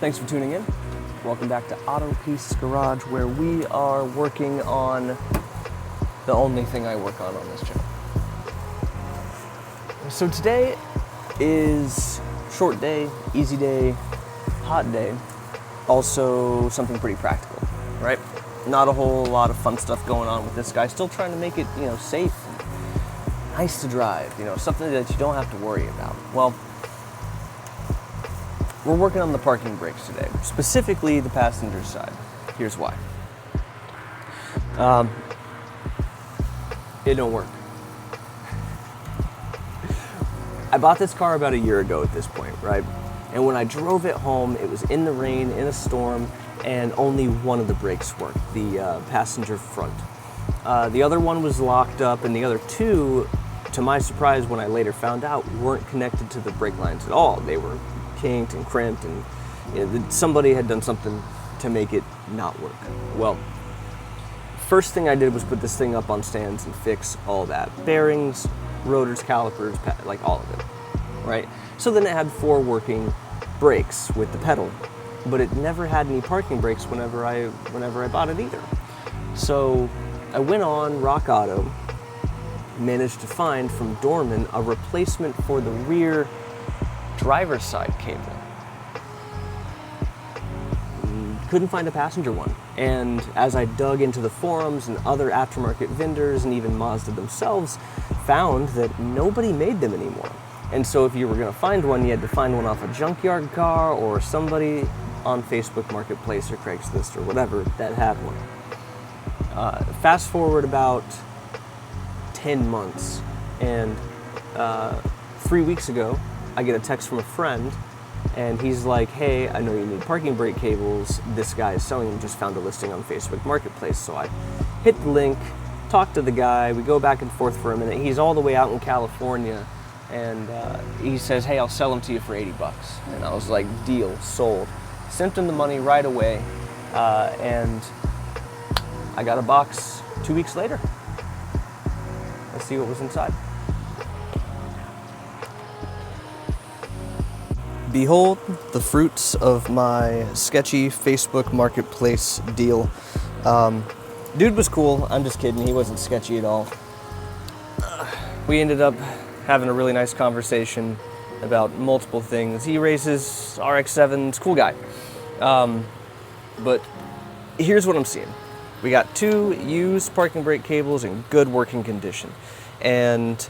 Thanks for tuning in. Welcome back to Auto Piece Garage, where we are working on the only thing I work on this channel. So today is short day, easy day, hot day, also something pretty practical, right? Not a whole lot of fun stuff going on with this guy. Still trying to make it, safe and nice to drive, something that you don't have to worry about. Well, we're working on the parking brakes today, specifically the passenger side. Here's why. It don't work. I bought this car about a year ago at this point, right? And when I drove it home, it was in the rain, in a storm, and only one of the brakes worked, the passenger front. The other one was locked up, and the other two, to my surprise, when I later found out, weren't connected to the brake lines at all. They were kinked and crimped, and somebody had done something to make it not work. Well, first thing I did was put this thing up on stands and fix all that. Bearings, rotors, calipers, like all of it, right? So then it had 4 working brakes with the pedal, but it never had any parking brakes whenever I bought it either. So I went on Rock Auto, managed to find from Dorman a replacement for the rear driver's side cable. Couldn't find a passenger one. And as I dug into the forums and other aftermarket vendors and even Mazda themselves, found that nobody made them anymore. And so if you were gonna find one, you had to find one off a junkyard car or somebody on Facebook Marketplace or Craigslist or whatever that had one. Fast forward about 10 months, and 3 weeks ago, I get a text from a friend, and he's like, hey, I know you need parking brake cables. This guy is selling them, just found a listing on Facebook Marketplace. So I hit the link, talk to the guy, we go back and forth for a minute. He's all the way out in California, and he says, hey, I'll sell them to you for 80 bucks. And I was like, deal, sold. Sent him the money right away, and I got a box 2 weeks later. Let's see what was inside. Behold the fruits of my sketchy Facebook Marketplace deal. Dude was cool, I'm just kidding, he wasn't sketchy at all. We ended up having a really nice conversation about multiple things. He races RX7s, cool guy. But here's what I'm seeing. We got 2 used parking brake cables in good working condition. And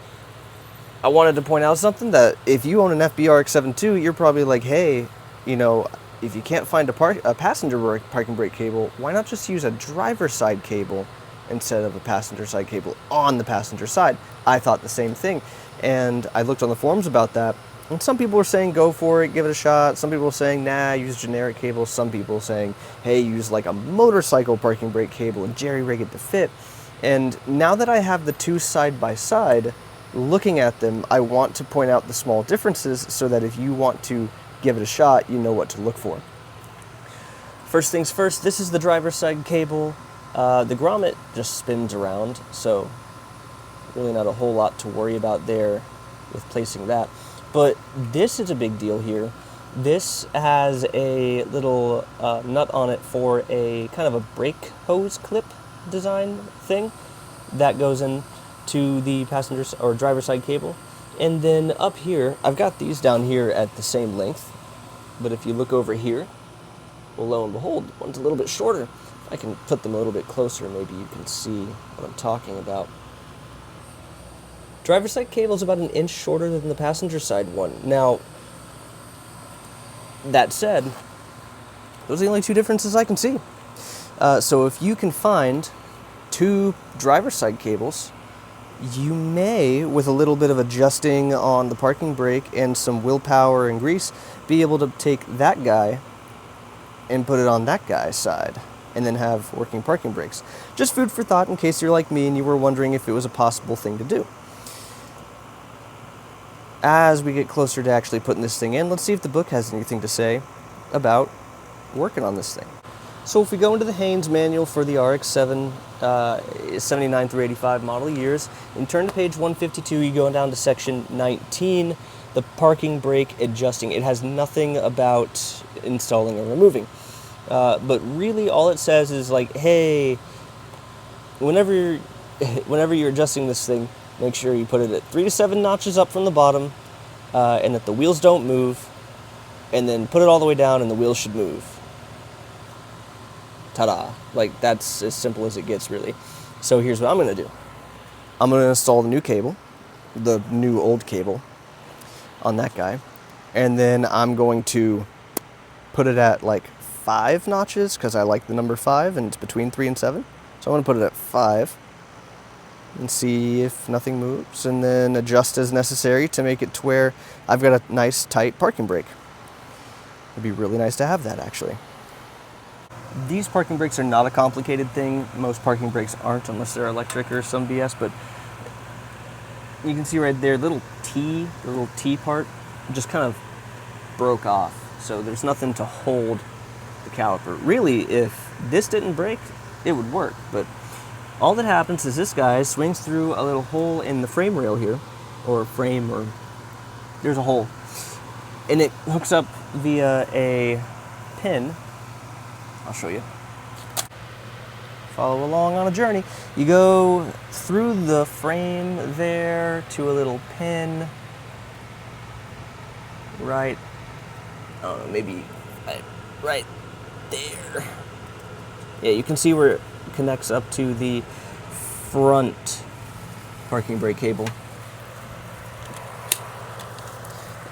I wanted to point out something, that if you own an RX7 too, you're probably like, hey, if you can't find a passenger parking brake cable, why not just use a driver's side cable instead of a passenger side cable on the passenger side? I thought the same thing. And I looked on the forums about that, and some people were saying, go for it, give it a shot. Some people were saying, nah, use generic cables. Some people were saying, hey, use like a motorcycle parking brake cable and jerry-rig it to fit. And now that I have the 2 side by side, looking at them, I want to point out the small differences so that if you want to give it a shot, you know what to look for. First things first, this is the driver's side cable. The grommet just spins around, so really not a whole lot to worry about there with placing that. But this is a big deal here. This has a little nut on it for a kind of a brake hose clip design thing that goes in to the passenger or driver's side cable. And then up here, I've got these down here at the same length, but if you look over here, well, lo and behold, one's a little bit shorter. I can put them a little bit closer, maybe you can see what I'm talking about. Driver's side cable is about 1 inch shorter than the passenger side one. Now, that said, those are the only 2 differences I can see. So if you can find 2 driver's side cables, you may, with a little bit of adjusting on the parking brake and some willpower and grease, be able to take that guy and put it on that guy's side and then have working parking brakes. Just food for thought in case you're like me and you were wondering if it was a possible thing to do. As we get closer to actually putting this thing in, let's see if the book has anything to say about working on this thing. So if we go into the Haynes manual for the RX7 79 through 85 model years, and turn to page 152, you go down to section 19, the parking brake adjusting. It has nothing about installing or removing. But really all it says is like, hey, whenever you're adjusting this thing, make sure you put it at 3 to 7 notches up from the bottom, and that the wheels don't move, and then put it all the way down and the wheels should move. Ta-da. Like, that's as simple as it gets, really. So here's what I'm going to do. I'm going to install the new cable, the new old cable on that guy, and then I'm going to put it at like 5 notches because I like the number 5 and it's between 3 and 7. So I'm going to put it at 5 and see if nothing moves, and then adjust as necessary to make it to where I've got a nice tight parking brake. It'd be really nice to have that, actually. These parking brakes are not a complicated thing. Most parking brakes aren't unless they're electric or some BS, but you can see right there, the little T part just kind of broke off. So there's nothing to hold the caliper. Really, if this didn't break, it would work, but all that happens is this guy swings through a little hole in the frame rail here, or there's a hole, and it hooks up via a pin. I'll show you. Follow along on a journey. You go through the frame there to a little pin right, maybe right there. Yeah, you can see where it connects up to the front parking brake cable.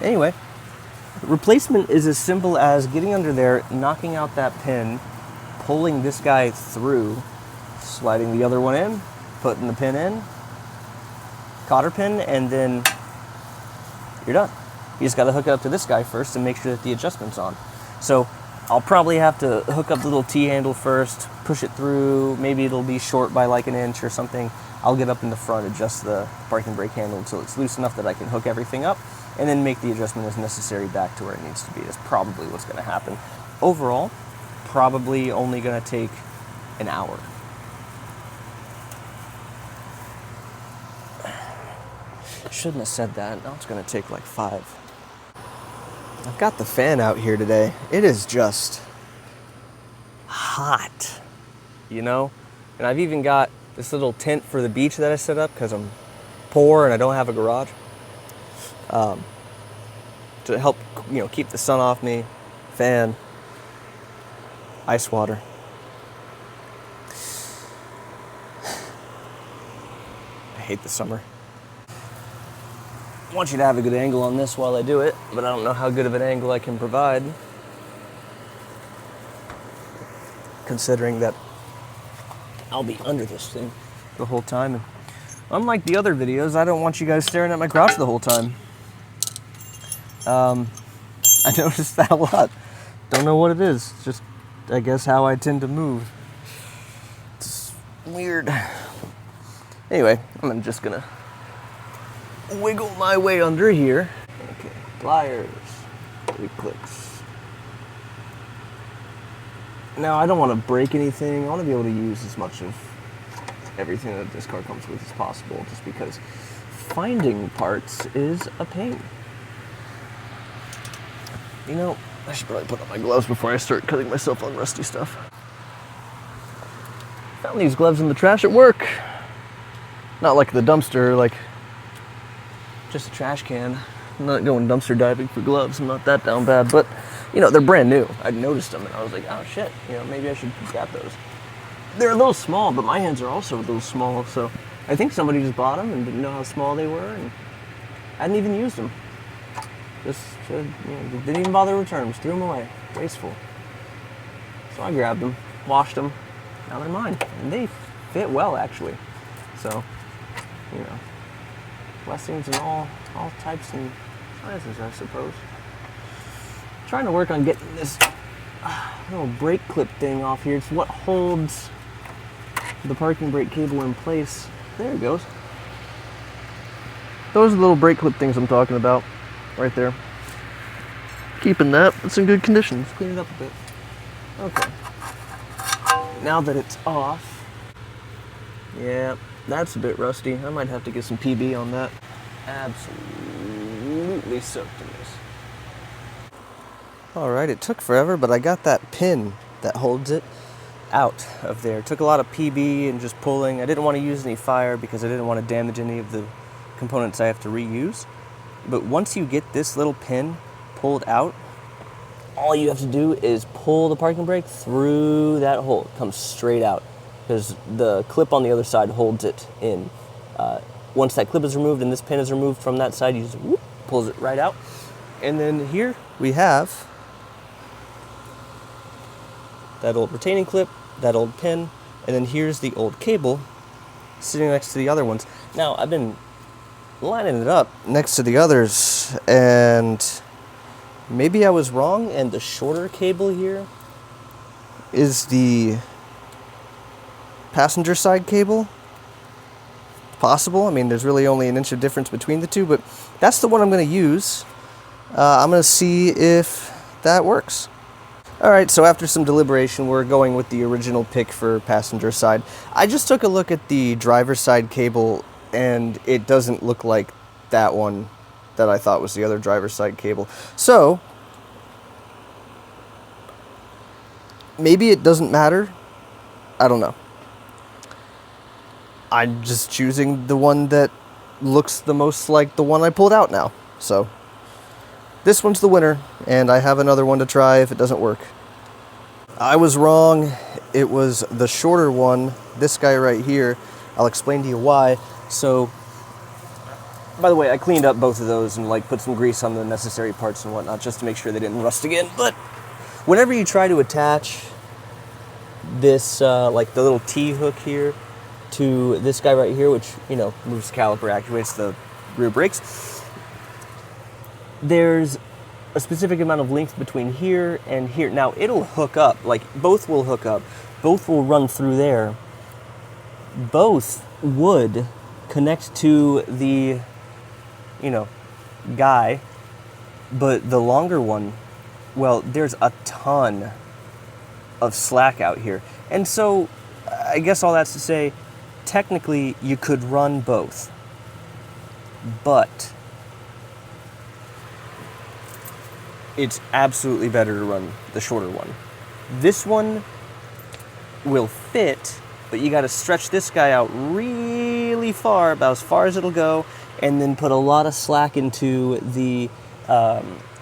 Anyway, replacement is as simple as getting under there, knocking out that pin, pulling this guy through, sliding the other one in, putting the pin in, cotter pin, and then you're done. You just got to hook it up to this guy first and make sure that the adjustment's on. So I'll probably have to hook up the little T-handle first, push it through, maybe it'll be short by like an inch or something. I'll get up in the front, adjust the parking brake handle until it's loose enough that I can hook everything up, and then make the adjustment as necessary back to where it needs to be. That's probably what's going to happen. Overall, probably only going to take an hour. Shouldn't have said that. Now it's going to take like 5. I've got the fan out here today. It is just hot, you know? And I've even got this little tent for the beach that I set up because I'm poor and I don't have a garage. To help, keep the sun off me. Fan, ice water. I hate the summer. I want you to have a good angle on this while I do it, but I don't know how good of an angle I can provide, considering that I'll be under this thing the whole time. And unlike the other videos, I don't want you guys staring at my crotch the whole time. I noticed that a lot. Don't know what it is. It's just, I guess, how I tend to move. It's weird. Anyway, I'm just gonna wiggle my way under here. Okay, pliers, 3 clicks. Now, I don't want to break anything. I want to be able to use as much of everything that this car comes with as possible, just because finding parts is a pain. I should probably put on my gloves before I start cutting myself on rusty stuff. Found these gloves in the trash at work. Not like the dumpster, like just a trash can. I'm not going dumpster diving for gloves. I'm not that down bad, but they're brand new. I noticed them and I was like, oh shit, maybe I should grab those. They're a little small, but my hands are also a little small, so I think somebody just bought them and didn't know how small they were, and I hadn't even used them. Just didn't even bother to return them, just threw them away. Wasteful. So I grabbed them, washed them. Now they're mine, and they fit well actually. So, blessings in all types and sizes, I suppose. Trying to work on getting this little brake clip thing off here. It's what holds the parking brake cable in place. There it goes. Those are the little brake clip things I'm talking about. Right there. Keeping that. It's in good condition. Let's clean it up a bit. Okay. Now that it's off. Yeah, that's a bit rusty. I might have to get some PB on that. Absolutely absolutely soaked in this. All right, it took forever, but I got that pin that holds it out of there. It took a lot of PB and just pulling. I didn't want to use any fire because I didn't want to damage any of the components I have to reuse. But once you get this little pin pulled out, all you have to do is pull the parking brake through that hole. It comes straight out because the clip on the other side holds it in. Once that clip is removed and this pin is removed from that side, you just whoop, pulls it right out. And then here we have that old retaining clip, that old pin, and then here's the old cable sitting next to the other ones. Now, I've been lining it up next to the others, and maybe I was wrong, and the shorter cable here is the passenger side cable. Possible. I mean, there's really only an inch of difference between the two, but that's the one I'm going to use. I'm going to see if that works. All right, so after some deliberation, we're going with the original pick for passenger side. I just took a look at the driver's side cable, and it doesn't look like that one that I thought was the other driver's side cable. So, maybe it doesn't matter. I don't know. I'm just choosing the one that looks the most like the one I pulled out now. So, this one's the winner, and I have another one to try if it doesn't work. I was wrong. It was the shorter one, this guy right here. I'll explain to you why. So, by the way, I cleaned up both of those and put some grease on the necessary parts and whatnot just to make sure they didn't rust again. But whenever you try to attach this, the little T-hook here to this guy right here, which, moves the caliper, actuates the rear brakes, there's a specific amount of length between here and here. Now, it'll hook up, both will hook up, both will run through there, both would connect to the, guy, but the longer one, well, there's a ton of slack out here. And so, I guess all that's to say, technically, you could run both, but it's absolutely better to run the shorter one. This one will fit, but you gotta stretch this guy out really far, about as far as it'll go, and then put a lot of slack into the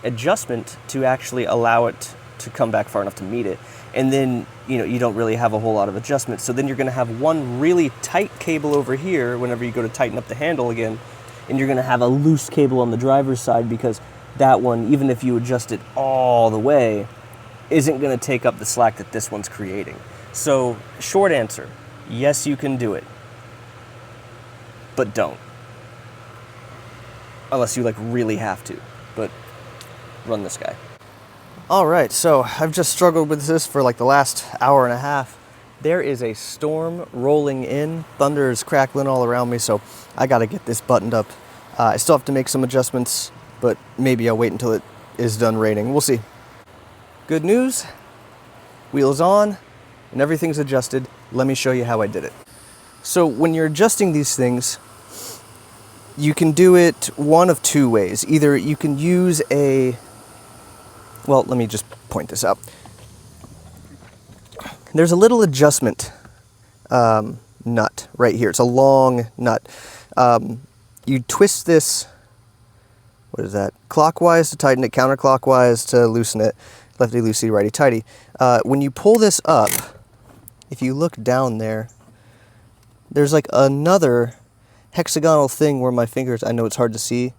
adjustment to actually allow it to come back far enough to meet it. And then, you don't really have a whole lot of adjustment. So then you're gonna have one really tight cable over here whenever you go to tighten up the handle again, and you're gonna have a loose cable on the driver's side because that one, even if you adjust it all the way, isn't gonna take up the slack that this one's creating. So, short answer, yes, you can do it, but don't. Unless you really have to, but run this guy. All right, so I've just struggled with this for the last hour and a half. There is a storm rolling in, thunder is crackling all around me, so I gotta get this buttoned up. I still have to make some adjustments, but maybe I'll wait until it is done raining. We'll see. Good news, wheels on, and everything's adjusted. Let me show you how I did it. So when you're adjusting these things, you can do it one of two ways. Either you can use well, let me just point this out. There's a little adjustment nut right here. It's a long nut. You twist this, what is that? Clockwise to tighten it, counterclockwise to loosen it. Lefty loosey, righty tighty. When you pull this up, if you look down there, there's another hexagonal thing where my fingers, I know it's hard to see,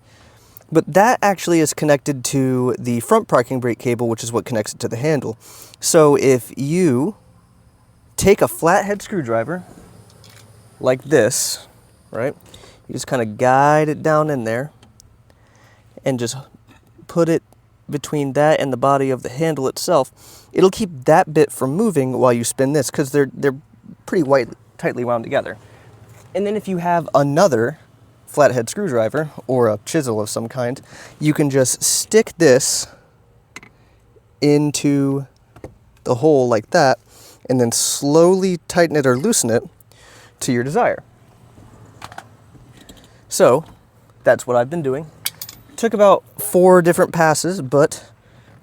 but that actually is connected to the front parking brake cable, which is what connects it to the handle. So if you take a flathead screwdriver like this, right? You just kind of guide it down in there and just put it between that and the body of the handle itself. It'll keep that bit from moving while you spin this because they're pretty tightly wound together. And then if you have another flathead screwdriver or a chisel of some kind, you can just stick this into the hole like that and then slowly tighten it or loosen it to your desire. So that's what I've been doing. Took about 4 different passes, but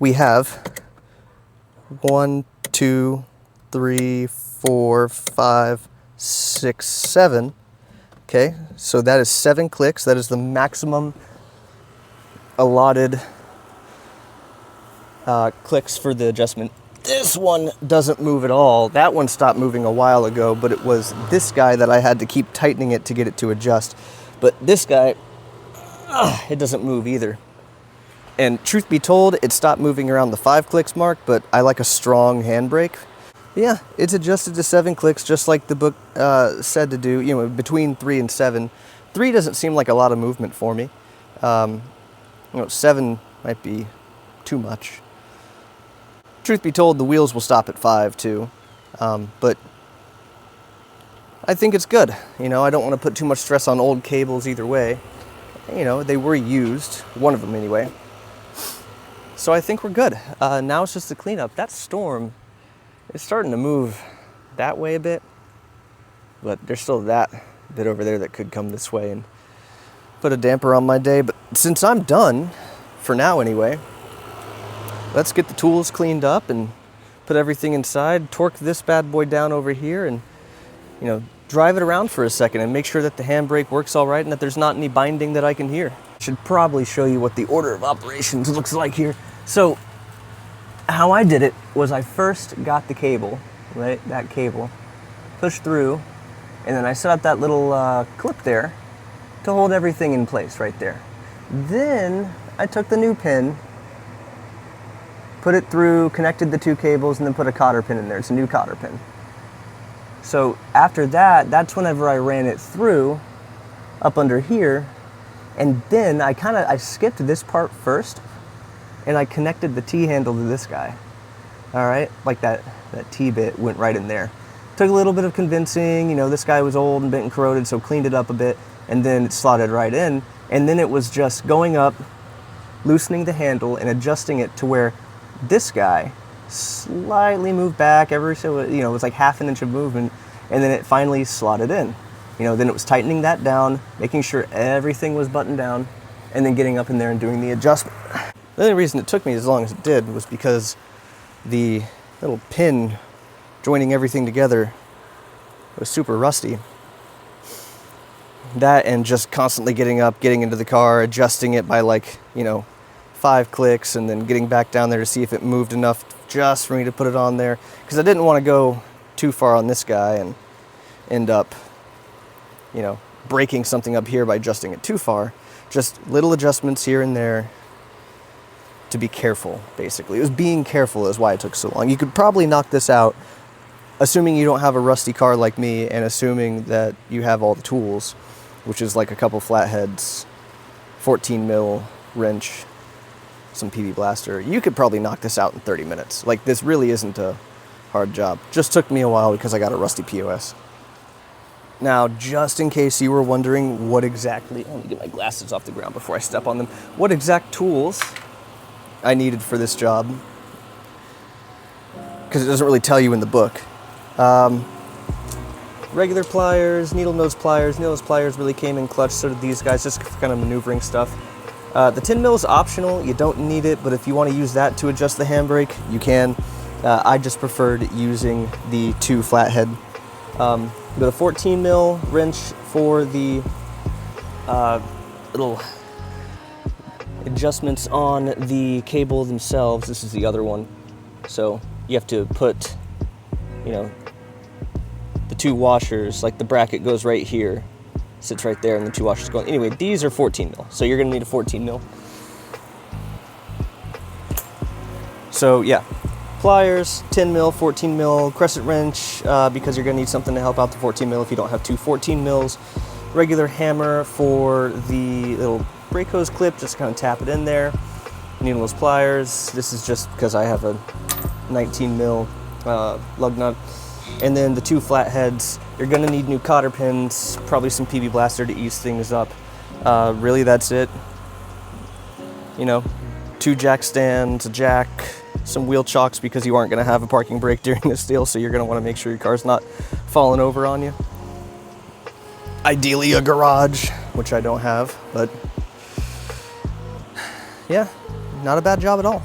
we have 1, 2, 3, 4, 5, 6, 7. Okay, so that is 7 clicks. That is the maximum allotted clicks for the adjustment. This one doesn't move at all. That one stopped moving a while ago, but it was this guy that I had to keep tightening it to get it to adjust. But this guy, it doesn't move either. And truth be told, it stopped moving around the 5 clicks mark, but I like a strong handbrake. Yeah, it's adjusted to 7 clicks, just like the book said to do, you know, between 3 and 7. 3 doesn't seem like a lot of movement for me. 7 might be too much. Truth be told, the wheels will stop at 5 too, but I think it's good. You know, I don't want to put too much stress on old cables either way. You know, they were used, one of them anyway. So I think we're good. Now it's just the cleanup. That storm is starting to move that way a bit, but there's still that bit over there that could come this way and put a damper on my day. But since I'm done, for now anyway, let's get the tools cleaned up and put everything inside, torque this bad boy down over here, and, you know, drive it around for a second and make sure that the handbrake works all right and that there's not any binding that I can hear. Should probably show you what the order of operations looks like here. So how I did it was I first got the cable, right, that cable, pushed through, and then I set up that little clip there to hold everything in place right there. Then I took the new pin, put it through, connected the 2 cables, and then put a cotter pin in there. It's a new cotter pin. So after that, that's whenever I ran it through up under here, and then I skipped this part first, and I connected the T-handle to this guy. All right, like that T-bit went right in there. Took a little bit of convincing, you know, this guy was old and bent and corroded, so cleaned it up a bit, and then it slotted right in, and then it was just going up, loosening the handle, and adjusting it to where this guy slightly moved back every so, you know, it was like half an inch of movement, and then it finally slotted in. You know, then it was tightening that down, making sure everything was buttoned down, and then getting up in there and doing the adjustment. The only reason it took me as long as it did was because the little pin joining everything together was super rusty. That and just constantly getting up, getting into the car, adjusting it by, like, you know, 5 clicks, and then getting back down there to see if it moved enough just for me to put it on there. Because I didn't want to go too far on this guy and end up, you know, breaking something up here by adjusting it too far. Just little adjustments here and there to be careful, basically. It was being careful is why it took so long. You could probably knock this out, assuming you don't have a rusty car like me, and assuming that you have all the tools, which is like a couple flatheads, 14 mil wrench, some PV blaster. You could probably knock this out in 30 minutes. Like, this really isn't a hard job. Just took me a while because I got a rusty POS. Now, just in case you were wondering what exactly, let me get my glasses off the ground before I step on them, what exact tools I needed for this job, because it doesn't really tell you in the book. Regular pliers, needle nose pliers. Needle nose pliers really came in clutch, so did these guys, just kind of maneuvering stuff. The 10 mil is optional, you don't need it, but if you want to use that to adjust the handbrake, you can. I just preferred using the 2 flathead. But a 14 mil wrench for the little adjustments on the cable themselves. This is the other one. So you have to put, you know, the 2 washers, like the bracket goes right here, sits right there, and the 2 washers go. Anyway, these are 14 mil, so you're gonna need a 14 mil. So yeah, pliers, 10 mil, 14 mil, crescent wrench, because you're gonna need something to help out the 14 mil if you don't have 2 14 mils. Regular hammer for the little brake hose clip, just kind of tap it in there. Needleless pliers, this is just because I have a 19 mil lug nut. And then the 2 flatheads, you're gonna need new cotter pins, probably some PV blaster to ease things up. Really, that's it. You know, 2 jack stands, a jack, some wheel chocks because you aren't gonna have a parking brake during this deal, so you're gonna wanna make sure your car's not falling over on you. Ideally a garage, which I don't have, but yeah, not a bad job at all.